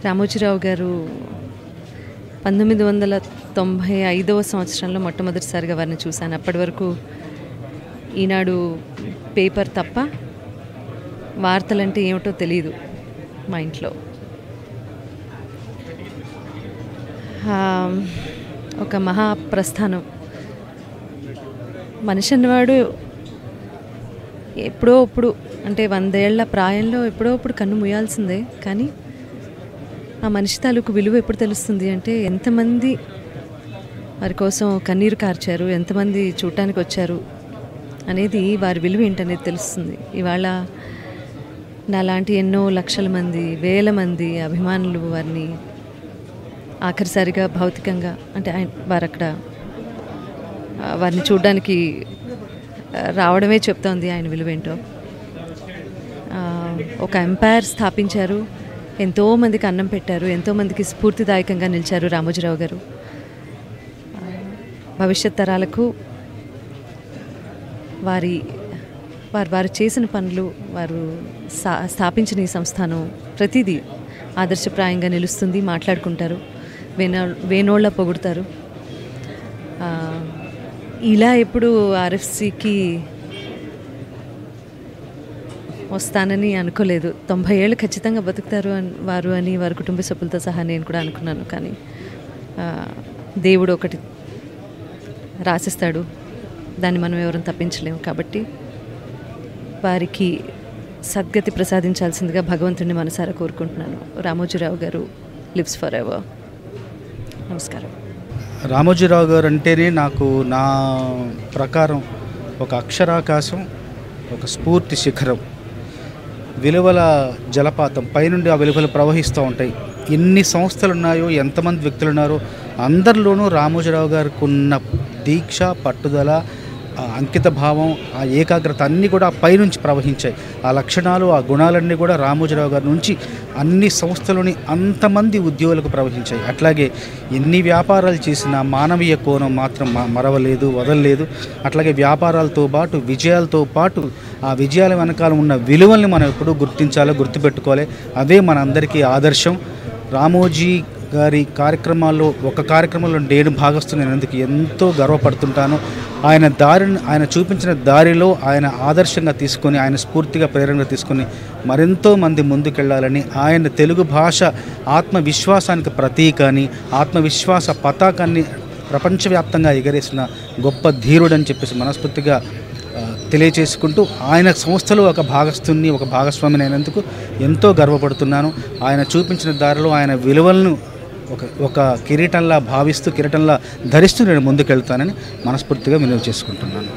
రామోజీరావు గారు 1995వ సంవత్సరంలో మొట్టమొదటిసారిగా వారిని చూశాను. అప్పటి వరకు ఈనాడు పేపర్ తప్ప వార్తలంటే ఏమిటో తెలియదు మా ఇంట్లో. ఒక మహాప్రస్థానం. మనిషి అన్నవాడు ఎప్పుడో ఇప్పుడు అంటే 100 ఏళ్ల ప్రాయంలో ఎప్పుడో ఇప్పుడు కన్ను మూయాల్సిందే. కానీ ఆ మనిషి తాలూకు విలువ ఎప్పుడు తెలుస్తుంది అంటే ఎంతమంది వారి కోసం కన్నీరు కార్చారు, ఎంతమంది చూడటానికి వచ్చారు అనేది, వారి విలువ ఏంటనేది తెలుస్తుంది. ఇవాళ నాలాంటి ఎన్నో లక్షల మంది, వేల మంది అభిమానులు వారిని ఆఖరిసారిగా భౌతికంగా అంటే వారు అక్కడ వారిని చూడడానికి రావడమే చెప్తోంది ఆయన విలువేంటో. ఒక ఎంపైర్ స్థాపించారు, ఎంతోమందికి అన్నం పెట్టారు, ఎంతోమందికి స్ఫూర్తిదాయకంగా నిలిచారు రామోజీరావు గారు. భవిష్యత్ తరాలకు వారు చేసిన పనులు, వారు స్థాపించిన ఈ సంస్థానం ప్రతిదీ ఆదర్శప్రాయంగా నిలుస్తుంది. మాట్లాడుకుంటారు, వేనోళ్ళ పొగుడతారు. ఇలా ఎప్పుడు ఆర్ఎఫ్సికి వస్తానని అనుకోలేదు. 90 ఏళ్ళు ఖచ్చితంగా బతుకుతారు వారు అని వారి కుటుంబ సభ్యులతో సహా నేను కూడా అనుకున్నాను. కానీ దేవుడు ఒకటి రాసిస్తాడు, దాన్ని మనం ఎవరూ తప్పించలేము. కాబట్టి వారికి సద్గతి ప్రసాదించాల్సిందిగా భగవంతుడిని మనసారా కోరుకుంటున్నాను. రామోజీరావు గారు లివ్స్ ఫర్ ఎవర్. నమస్కారం. రామోజీరావు గారు అంటేనే నాకు నా ప్రకారం ఒక అక్షరాకాశం, ఒక స్ఫూర్తి శిఖరం, విలువల జలపాతం. పైనుండి ఆ విలువలు ప్రవహిస్తూ ఉంటాయి. ఎన్ని సంస్థలు ఉన్నాయో, ఎంతమంది వ్యక్తులు ఉన్నారో అందరిలోనూ రామోజీరావు గారికి ఉన్న దీక్ష, పట్టుదల, అంకిత భావం, ఆ ఏకాగ్రత అన్నీ కూడా పైనుంచి ప్రవహించాయి. ఆ లక్షణాలు, ఆ గుణాలన్నీ కూడా రామోజీరావు గారి నుంచి అన్ని సంస్థలోని అంతమంది ఉద్యోగులకు ప్రవహించాయి. అట్లాగే ఎన్ని వ్యాపారాలు చేసినా మానవీయ కోణం మాత్రం మరవలేదు, వదలలేదు. అట్లాగే వ్యాపారాలతో పాటు, విజయాలతో పాటు, ఆ విజయాల వెనకాల ఉన్న విలువల్ని మనం ఎప్పుడూ గుర్తించాలో, గుర్తుపెట్టుకోవాలి. అవే మనందరికీ ఆదర్శం. రామోజీ గారి కార్యక్రమాల్లో ఒక కార్యక్రమంలో నేను భాగస్తున్నందుకు ఎంతో గర్వపడుతుంటాను. ఆయన చూపించిన దారిలో ఆయన ఆదర్శంగా తీసుకొని, ఆయన స్ఫూర్తిగా ప్రేరణగా తీసుకొని మరెంతో మంది ముందుకెళ్ళాలని, ఆయన తెలుగు భాష ఆత్మవిశ్వాసానికి ప్రతీక అని, ఆత్మవిశ్వాస పతాకాన్ని ప్రపంచవ్యాప్తంగా ఎగరేసిన గొప్ప ధీరుడని చెప్పేసి మనస్ఫూర్తిగా తెలియచేసుకుంటూ, ఆయన సంస్థలో ఒక భాగస్తుని, ఒక భాగస్వామిని అయినందుకు ఎంతో గర్వపడుతున్నాను. ఆయన చూపించిన దారిలో ఆయన విలువలను ఒక కిరీటంలా భావిస్తూ, కిరీటంలా ధరిస్తూ నేను ముందుకెళ్తానని మనస్ఫూర్తిగా విలువ చేసుకుంటున్నాను.